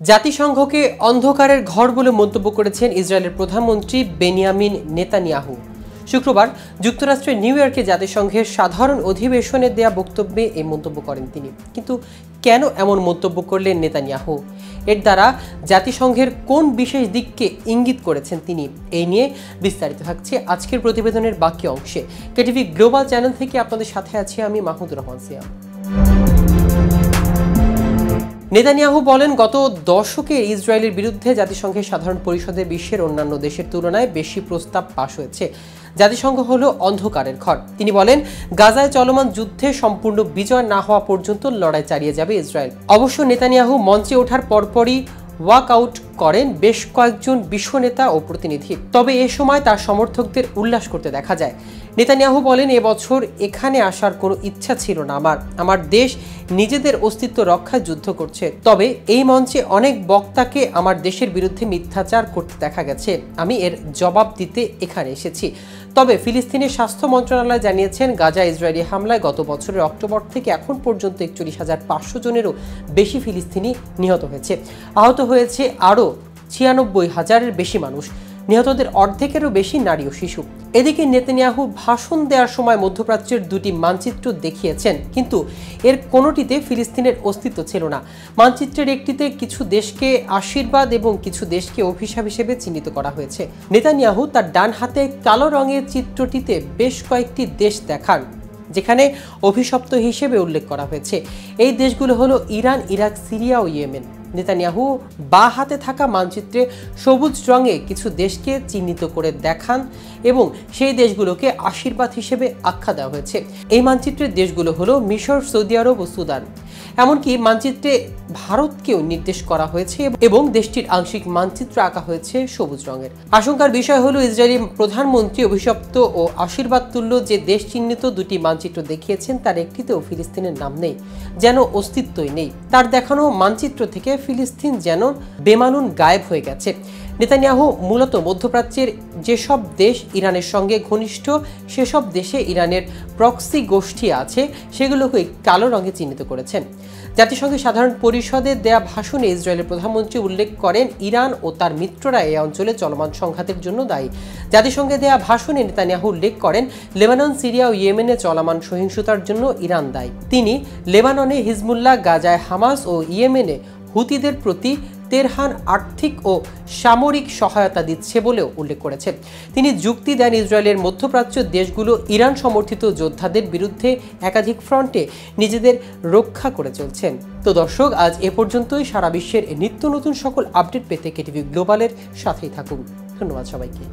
জাতিসংঘকে অন্ধকারের ঘর বলে মন্তব্য করেছেন ইসরায়েলের প্রধানমন্ত্রী বেনিয়ামিন নেতানিয়াহু। শুক্রবার যুক্তরাষ্ট্রের নিউ ইয়র্কে জাতিসংঘের সাধারণ অধিবেশনে দেয়া বক্তব্যে এই মন্তব্য করেন তিনি। কিন্তু কেন এমন মন্তব্য করলেন নেতানিয়াহু? এর দ্বারা জাতিসংঘের কোন বিশেষ দিককে ইঙ্গিত করেছেন তিনি? এই নিয়ে বিস্তারিত থাকছে আজকের প্রতিবেদনের বাকি অংশে। কেটিভি গ্লোবাল চ্যানেল থেকে আপনাদের সাথে আছি আমি মাহমুদুর রহমান সিয়াম। নেতানিয়াহু বলেন, গত দশকে ইসরায়েলের বিরুদ্ধে জাতিসংঘের সাধারণ পরিষদে বিশ্বের অন্যান্য দেশের তুলনায় বেশি প্রস্তাব পাশ হয়েছে। জাতিসংঘ হলো অন্ধকারের ঘর। তিনি বলেন, গাজায় চলমান যুদ্ধে সম্পূর্ণ বিজয় না হওয়া পর্যন্ত লড়াই চালিয়ে যাবে ইসরায়েল। অবশ্য নেতানিয়াহু মঞ্চে ওঠার পরপরই ওয়াক আউট করেন বেশ কয়েকজন বিশ্ব নেতা ও প্রতিনিধি। তবে এ সময় তার সমর্থকদের উল্লাস করতে দেখা যায়। নেতানিয়াহু বলেন, এবছর এখানে আসার কোনো ইচ্ছা ছিল না আমার দেশ নিজেদের অস্তিত্ব রক্ষায় যুদ্ধ করছে। তবে এই মঞ্চে অনেক বক্তাকে আমার দেশের বিরুদ্ধে মিথ্যাচার করতে দেখা গেছে। আমি এর জবাব দিতে এখানে এসেছি। তবে ফিলিস্তিনের স্বাস্থ্য মন্ত্রণালয় জানিয়েছেন, গাজা ইসরায়েলি হামলায় গত বছরের অক্টোবর থেকে এখন পর্যন্ত ৪১,৫০০ জনেরও বেশি ফিলিস্তিনি নিহত হয়েছে। আহত হয়েছে আরও ৯৬,০০০-এর বেশি মানুষ। নিহতদের অর্ধেকেরও বেশি নারী ও শিশু। এদিকে নেতানিয়াহু ভাষণ দেওয়ার সময় মধ্যপ্রাচ্যের দুটি মানচিত্র দেখিয়েছেন, কিন্তু এর কোনোটিতে ফিলিস্তিনের অস্তিত্ব ছিল না। মানচিত্রের একটিতে কিছু দেশকে আশীর্বাদ এবং কিছু দেশকে অভিশাপ হিসেবে চিহ্নিত করা হয়েছে। নেতানিয়াহু তার ডান হাতে কালো রঙের চিত্রটিতে বেশ কয়েকটি দেশ দেখান, যেখানে অভিশপ্ত হিসেবে উল্লেখ করা হয়েছে। এই দেশগুলো হলো ইরান, ইরাক, সিরিয়া ও ইয়েমেন। নেতানিয়াহু বাঁ হাতে থাকা মানচিত্রে সবুজ রঙে কিছু দেশকে চিহ্নিত করে দেখান এবং সেই দেশগুলোকে আশীর্বাদ হিসেবে আখ্যা দেওয়া হয়েছে। এই মানচিত্রের দেশগুলো হলো মিশর, সৌদি আরব ও সুদান। এমনকি মানচিত্রে ভারতকেও নির্দেশ করা হয়েছে এবং দেশটির আংশিক মানচিত্র আঁকা হয়েছে সবুজ রঙের। আশঙ্কার বিষয় হলো, ইসরায়েলি প্রধানমন্ত্রী অভিশপ্ত ও আশীর্বাদ তুল্য যে দেশ চিহ্নিত দুটি মানচিত্র দেখিয়েছেন তার একটিতেও ফিলিস্তিনের নাম নেই, যেন অস্তিত্বই নেই। তার দেখানো মানচিত্র থেকে ফিলিস্তিন যেন বেমালুন গায়েব হয়ে গেছে। নেতানিয়াহু মূলত মধ্যপ্রাচ্যের যেসব দেশ ইরানের সঙ্গে ঘনিষ্ঠ সেসব দেশে ইরানের প্রক্সি গোষ্ঠী আছে সেগুলোকে কালো রঙে চিহ্নিত করেছেন। জাতিসংঘের সাধারণ পরিষদে দেয়া ভাষণে ইসরায়েলের প্রধানমন্ত্রী উল্লেখ করেন, ইরান ও তার মিত্ররা এই অঞ্চলে চলমান সংঘাতের জন্য দায়ী। জাতিসংঘে দেয়া ভাষণে নেতানিয়াহু উল্লেখ করেন, লেবানন, সিরিয়া ও ইয়েমেনে চলমান সহিংসতার জন্য ইরান দায়ী। তিনি লেবাননে হিজবুল্লাহ, গাজায় হামাস ও ইয়েমেনে হুতিদের প্রতি তেহরান আর্থিক ও সামরিক সহায়তা দিচ্ছে বলেও উল্লেখ করেছেন। তিনি যুক্তি দেন, ইসরায়েলের মধ্যপ্রাচ্য দেশগুলো ইরান সমর্থিত যোদ্ধাদের বিরুদ্ধে একাধিক ফ্রন্টে নিজেদের রক্ষা করে চলছেন। তো দর্শক, আজ এ পর্যন্তই। সারা বিশ্বের নিত্য নতুন সকল আপডেট পেতে কেটিভি গ্লোবালের সাথেই থাকুন। ধন্যবাদ সবাইকে।